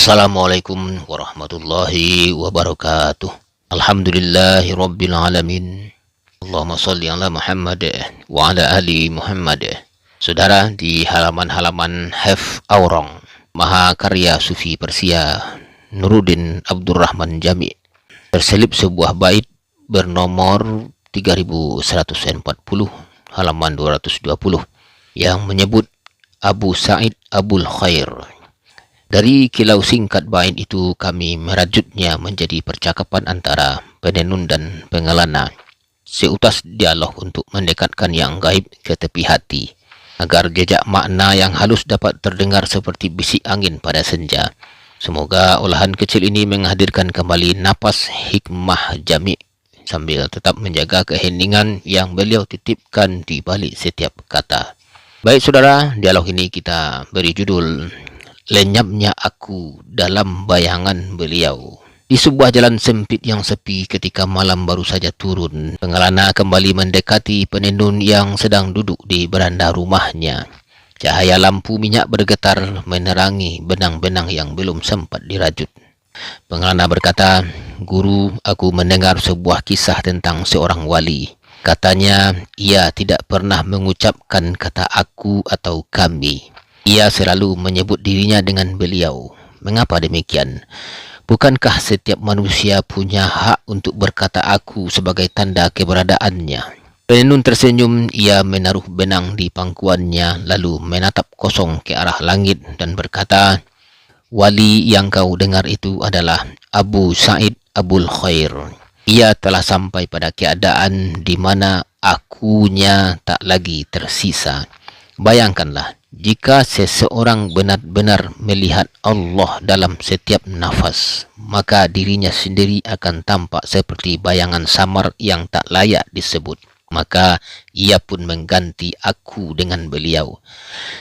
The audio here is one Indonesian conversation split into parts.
Assalamualaikum warahmatullahi wabarakatuh. Alhamdulillahi rabbil alamin. Allahumma salli ala Muhammad wa ala ali Muhammad. Saudara, di halaman-halaman Hef Aurong, Mahakarya Sufi Persia, Nuruddin Abdurrahman Jami, terselip sebuah bait bernomor 3140, halaman 220, yang menyebut Abu Sa'id Abul Khair. Dari kilau singkat bait itu kami merajutnya menjadi percakapan antara penenun dan pengelana, seutas dialog untuk mendekatkan yang gaib ke tepi hati, agar jejak makna yang halus dapat terdengar seperti bisik angin pada senja. Semoga olahan kecil ini menghadirkan kembali napas hikmah Jami sambil tetap menjaga keheningan yang beliau titipkan di balik setiap kata. Baik saudara, dialog ini kita beri judul Lenyapnya Aku Dalam Bayangan Beliau. Di sebuah jalan sempit yang sepi ketika malam baru saja turun, pengelana kembali mendekati penenun yang sedang duduk di beranda rumahnya. Cahaya lampu minyak bergetar menerangi benang-benang yang belum sempat dirajut. Pengelana berkata, "Guru, aku mendengar sebuah kisah tentang seorang wali. Katanya, ia tidak pernah mengucapkan kata aku atau kami. Ia selalu menyebut dirinya dengan beliau. Mengapa demikian? Bukankah setiap manusia punya hak untuk berkata aku sebagai tanda keberadaannya?" Penenun tersenyum. Ia menaruh benang di pangkuannya lalu menatap kosong ke arah langit dan berkata, "Wali yang kau dengar itu adalah Abu Sa'id Abul Khair. Ia telah sampai pada keadaan di mana akunya tak lagi tersisa. Bayangkanlah, jika seseorang benar-benar melihat Allah dalam setiap nafas, maka dirinya sendiri akan tampak seperti bayangan samar yang tak layak disebut. Maka ia pun mengganti aku dengan beliau,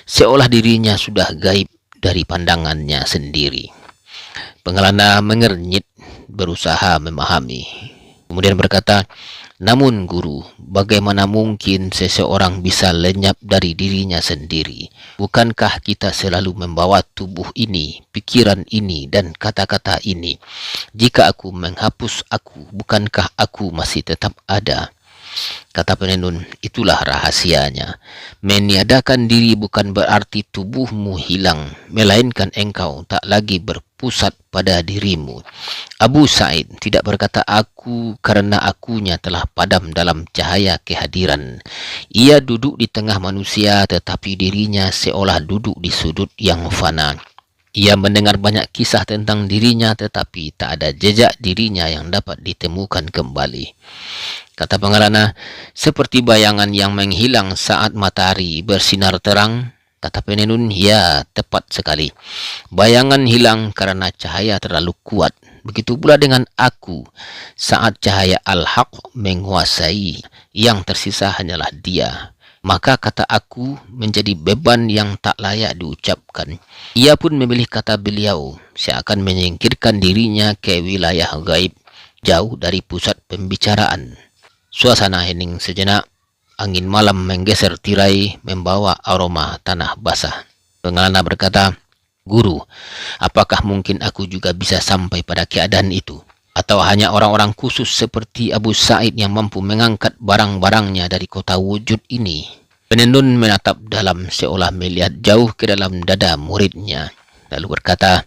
seolah dirinya sudah gaib dari pandangannya sendiri." Pengelana mengernyit, berusaha memahami. Kemudian berkata, "Namun guru, bagaimana mungkin seseorang bisa lenyap dari dirinya sendiri? Bukankah kita selalu membawa tubuh ini, pikiran ini, dan kata-kata ini? Jika aku menghapus aku, bukankah aku masih tetap ada?" Kata penenun, "Itulah rahasianya. Meniadakan diri bukan berarti tubuhmu hilang, melainkan engkau tak lagi berpusat pada dirimu. Abu Sa'id tidak berkata aku karena akunya telah padam dalam cahaya kehadiran. Ia duduk di tengah manusia tetapi dirinya seolah duduk di sudut yang fana. Ia mendengar banyak kisah tentang dirinya tetapi tak ada jejak dirinya yang dapat ditemukan kembali." Kata pengelana, "Seperti bayangan yang menghilang saat matahari bersinar terang." Kata penenun, "Ya, tepat sekali. Bayangan hilang karena cahaya terlalu kuat. Begitu pula dengan aku. Saat cahaya Al-Haq menguasai, yang tersisa hanyalah dia. Maka kata aku menjadi beban yang tak layak diucapkan." Ia pun memilih kata beliau, seakan menyingkirkan dirinya ke wilayah gaib, jauh dari pusat pembicaraan. Suasana hening sejenak. Angin malam menggeser tirai, membawa aroma tanah basah. Pengelana berkata, "Guru, apakah mungkin aku juga bisa sampai pada keadaan itu? Atau hanya orang-orang khusus seperti Abu Sa'id yang mampu mengangkat barang-barangnya dari kota wujud ini?" Penenun menatap dalam seolah melihat jauh ke dalam dada muridnya, lalu berkata,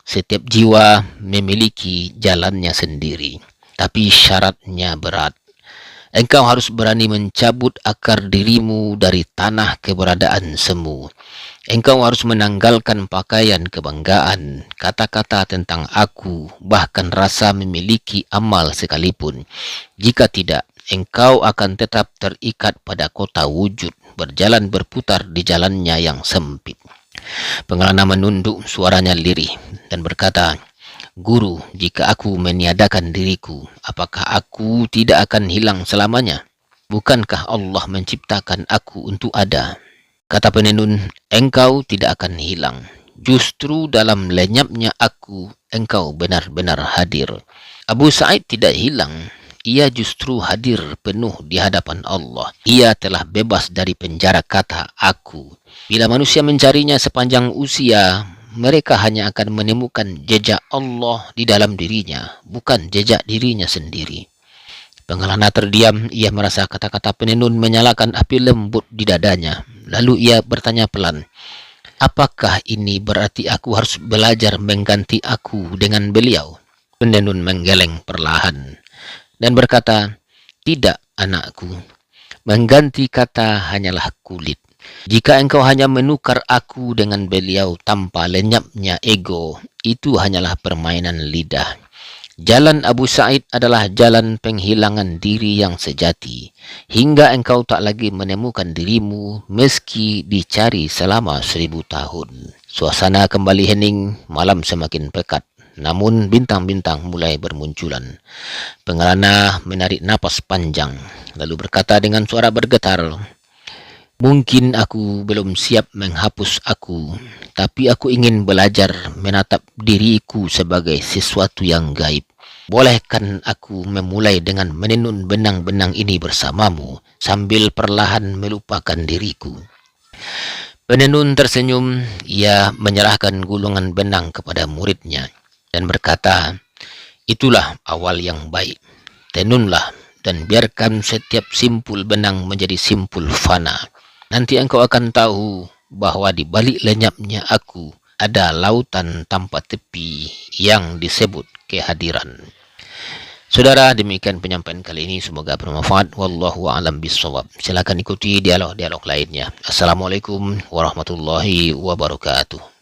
"Setiap jiwa memiliki jalannya sendiri, tapi syaratnya berat. Engkau harus berani mencabut akar dirimu dari tanah keberadaan semu. Engkau harus menanggalkan pakaian kebanggaan, kata-kata tentang aku, bahkan rasa memiliki amal sekalipun. Jika tidak, engkau akan tetap terikat pada kota wujud, berjalan berputar di jalannya yang sempit." Pengelana menunduk, suaranya lirih, dan berkata, "Guru, jika aku meniadakan diriku, apakah aku tidak akan hilang selamanya? Bukankah Allah menciptakan aku untuk ada?" Kata penenun, "Engkau tidak akan hilang. Justru dalam lenyapnya aku, engkau benar-benar hadir." Abu Sa'id tidak hilang. Ia justru hadir penuh di hadapan Allah. Ia telah bebas dari penjara kata aku. Bila manusia mencarinya sepanjang usia, mereka hanya akan menemukan jejak Allah di dalam dirinya, bukan jejak dirinya sendiri. Pengelana terdiam, ia merasa kata-kata penenun menyalakan api lembut di dadanya. Lalu ia bertanya pelan, apakah ini berarti aku harus belajar mengganti aku dengan beliau? Penenun menggeleng perlahan dan berkata, tidak anakku, mengganti kata hanyalah kulit. Jika engkau hanya menukar aku dengan beliau tanpa lenyapnya ego, itu hanyalah permainan lidah. Jalan Abu Sa'id adalah jalan penghilangan diri yang sejati, hingga engkau tak lagi menemukan dirimu meski dicari selama 1000 tahun. Suasana kembali hening, malam semakin pekat. Namun bintang-bintang mulai bermunculan. Pengelana menarik napas panjang, lalu berkata dengan suara bergetar, mungkin aku belum siap menghapus aku, tapi aku ingin belajar menatap diriku sebagai sesuatu yang gaib. Bolehkan aku memulai dengan menenun benang-benang ini bersamamu, sambil perlahan melupakan diriku? Penenun tersenyum, ia menyerahkan gulungan benang kepada muridnya dan berkata, itulah awal yang baik. Tenunlah dan biarkan setiap simpul benang menjadi simpul fana. Nanti engkau akan tahu bahwa di balik lenyapnya aku ada lautan tanpa tepi yang disebut kehadiran. Saudara, demikian penyampaian kali ini, semoga bermanfaat. Wallahu a'lam bishawab. Silakan ikuti dialog-dialog lainnya. Assalamualaikum warahmatullahi wabarakatuh.